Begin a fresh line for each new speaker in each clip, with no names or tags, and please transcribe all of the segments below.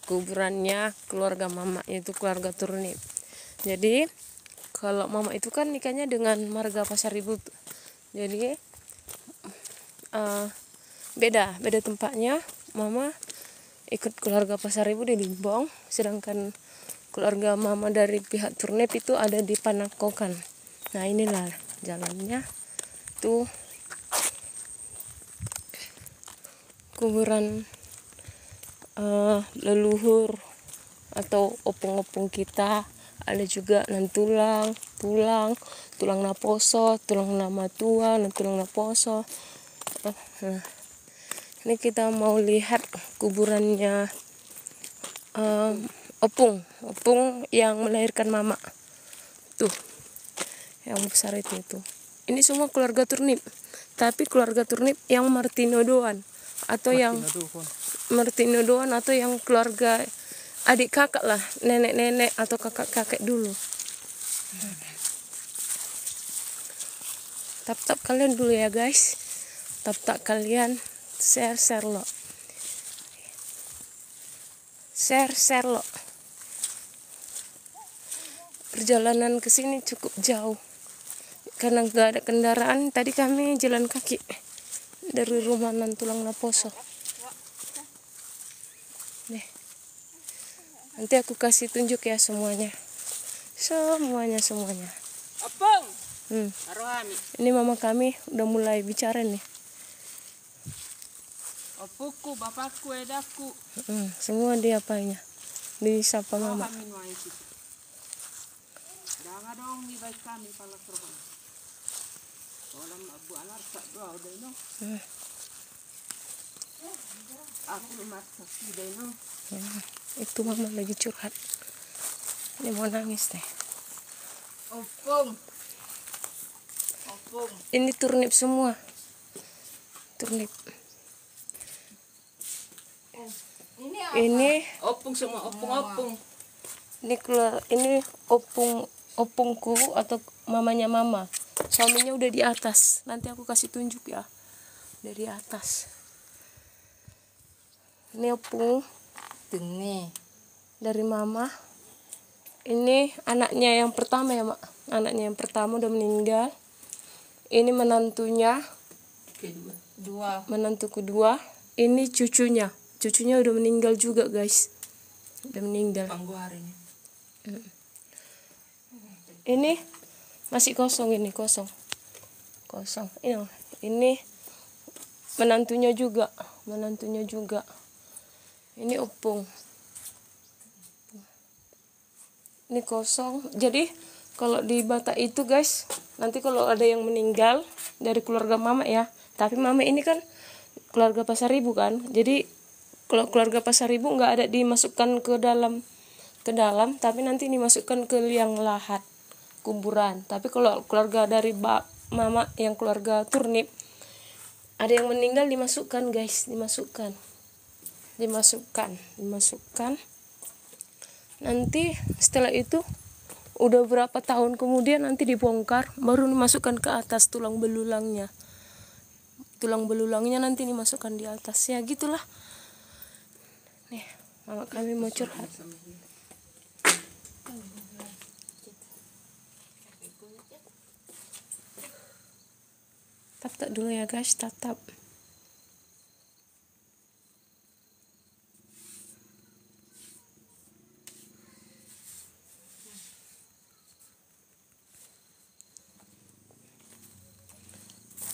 kuburannya keluarga mama, yaitu keluarga Turnip. Jadi kalau mama itu kan nikahnya dengan marga Pasaribu, jadi beda tempatnya. Mama ikut keluarga Pasaribu di Limbong, sedangkan keluarga mama dari pihak Turnip itu ada di Panakokan. Nah, inilah jalannya tuh, kuburan leluhur atau opung-opung kita. Ada juga tulang naposo, tulang namatua, tulang naposo. Nah, ini kita mau lihat kuburannya opung yang melahirkan mama tuh, yang besar itu. Ini semua keluarga Turnip, tapi keluarga Turnip yang Martino Doan atau yang Martino Doan atau yang keluarga adik kakak lah, nenek atau kakak dulu. Tap kalian dulu ya guys, tap kalian, share lo, share lo. Perjalanan ke sini cukup jauh karena nggak ada kendaraan. Tadi kami jalan kaki dari rumah Tulang Naposo. Nih, nanti aku kasih tunjuk ya semuanya.
Opung.
Ini mama kami udah mulai bicara nih.
Opuku, bapakku, edaku.
Semua dia apanya disapa mama.
Jangan dong di baik kami palak rohan. Orang abu alar tak doa udah no. Aku maksa sudah no.
Itu mama lagi curhat. Ini mau nangis deh.
Opung.
Ini Turnip semua. Turnip. Ini
opung semua, opung.
Ini opungku atau mamanya mama. Suaminya udah di atas. Nanti aku kasih tunjuk ya. Dari atas. Ini opung.
Ini
Dari mama. Ini anaknya yang pertama ya, Mak. Anaknya yang pertama udah meninggal. Ini menantunya. Menantu kedua. Ini cucunya. Cucunya udah meninggal juga, guys. Udah meninggal. Ini masih kosong, ini kosong. Ini menantunya juga. Ini opung. Ini kosong. Jadi kalau di Batak itu guys, nanti kalau ada yang meninggal dari keluarga mama ya, tapi mama ini kan keluarga Pasaribu kan, jadi kalau keluarga Pasaribu nggak ada dimasukkan ke dalam, tapi nanti dimasukkan ke liang lahat kuburan. Tapi kalau keluarga dari mama yang keluarga Turnip, ada yang meninggal dimasukkan guys, dimasukkan. Nanti setelah itu udah berapa tahun kemudian nanti dibongkar, baru dimasukkan ke atas tulang belulangnya nanti dimasukkan di atas ya, gitulah. Nih, mama kami mau curhat. Tap dulu ya guys, tap.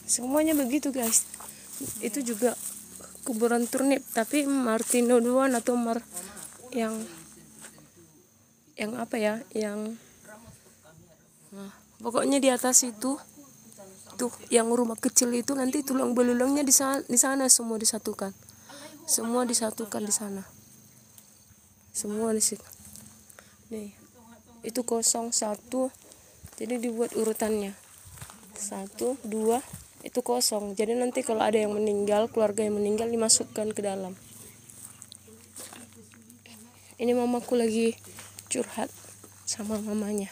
Semuanya begitu guys. Itu juga kuburan Turnip, tapi Martino Doan atau yang apa ya, pokoknya di atas itu tuh yang rumah kecil itu, nanti tulang belulangnya di sana semua disatukan di sana, semua di situ. Nih, itu 01, jadi dibuat urutannya 1, 2, itu kosong. Jadi nanti kalau ada yang meninggal, keluarga yang meninggal dimasukkan ke dalam. Ini mamaku lagi curhat sama mamanya.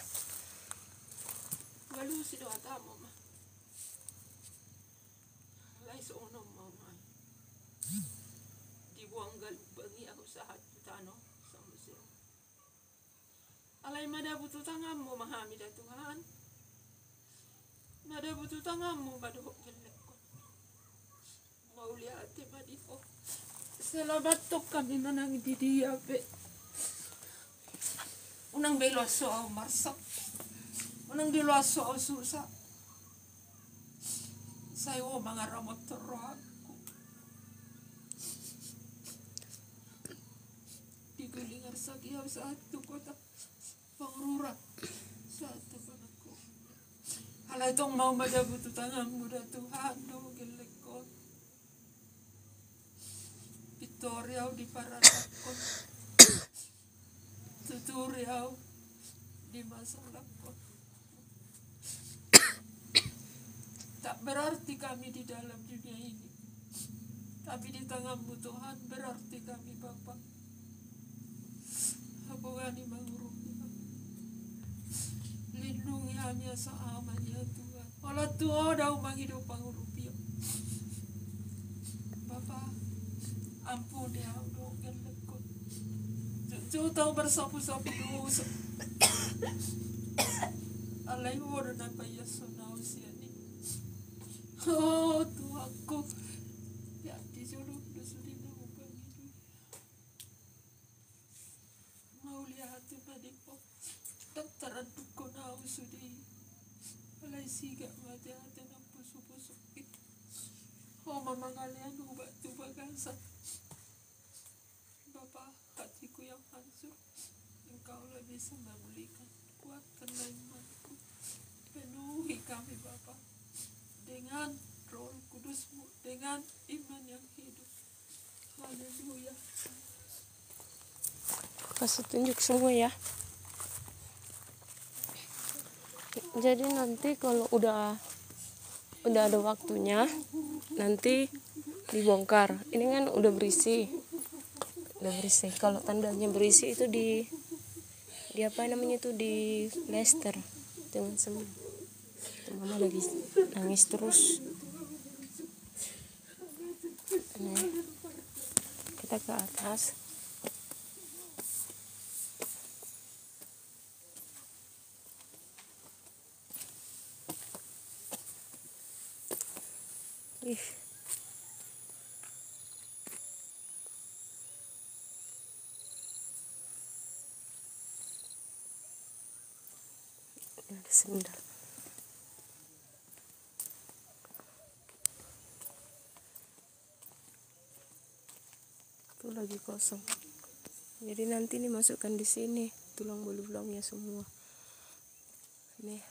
Mada butuh tanganmu mahamida Tuhan. Mada butuh tanganmu badok gelekon. Mau lihat madiko. Selamat tok kami menang di dia be. Unang belo soal marsak. Unang di luar soal susah. Saya mga ramot terang. Digulingan sakiyaw sa ato kota pangururat sa ato panako. Hala itong mau madabuto tanganmu da Tuhan do gilekon. Pitoriaw di paranakon. Tuturiaw di masalakon. Tak berarti kami di dalam dunia ini, tapi di tanganmu Tuhan berarti kami Bapa. Hapungani mangurumi, lindungi hanya seamanya Tuhan. Walau Tuhan dah menghidup pangurupi. Bapa, ampuni aku gelekon. Cucu tahu bersapu-sapu dosa. Alai word na payaso na usia ni. Oh Tuhanku, ya di seluruh dunia upang itu. Mau lihat padipo, dokteran duko na usudi. Alai siga mati hati na puso-puso. Oh mama kalian ubah tu bagasa. Bapa, hatiku yang hancur, Engkaulah bisa memulihkan. Kuatkan imanku, penuhi kami Bapa dengan Roh Kudus-Mu, dengan iman yang hidup. Haleluya.
Kasih tunjuk semua ya. Jadi nanti kalau udah ada waktunya, nanti dibongkar. Ini kan udah berisi. Kalau tandanya berisi itu di apa namanya itu di plester dengan semua. Mama lagi nangis terus. Nah, kita ke atas. Ih. Ada sendal. Itu lagi kosong. Jadi nanti nih masukkan di sini tulang belulangnya semua. Nih,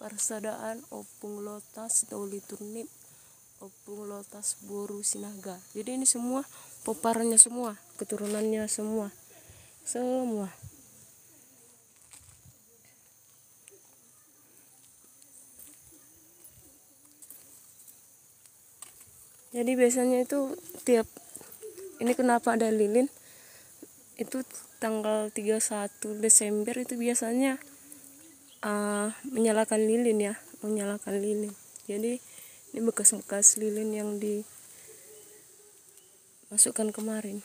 Parsadaan opung lotas dauli turnip opung lotas boru sinaga. Jadi ini semua peparannya semua, keturunannya semua. Jadi biasanya itu tiap ini kenapa ada lilin? Itu tanggal 31 Desember itu biasanya menyalakan lilin. Jadi ini bekas-bekas lilin yang dimasukkan kemarin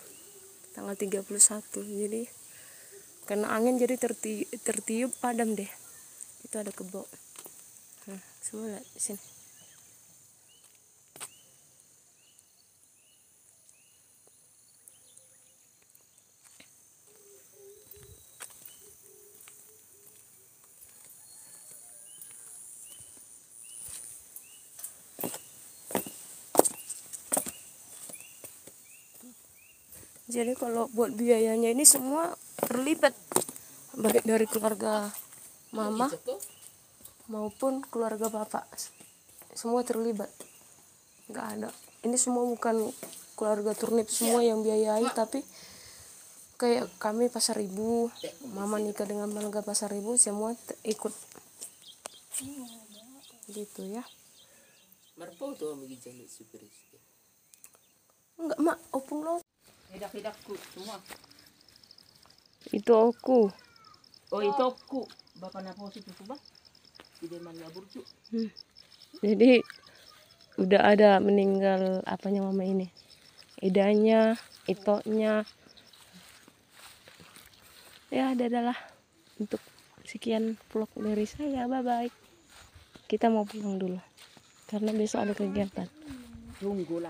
tanggal 31. Jadi karena angin jadi tertiup padam deh. Itu ada kebo. Nah, semua lihat di sini. Jadi kalau buat biayanya ini semua terlibat, baik dari keluarga mama maupun keluarga bapak, semua terlibat. Nggak ada. Ini semua bukan keluarga Turnip semua yang biayai, tapi kayak kami Pasar Ibu, mama nikah dengan warga Pasar Ibu, semua ikut. Gitu ya. Enggak mak, opung lo.
Hidak-hidakku semua.
Itu aku.
Oh itu aku. Bapak napo situ tuh bah. Tidak menyabur cu.
Jadi udah ada meninggal apanya mama ini. Idanya, itonya. Ya dadalah untuk sekian vlog dari saya, bye bye. Kita mau pulang dulu karena besok ada kegiatan.
Tunggu lah.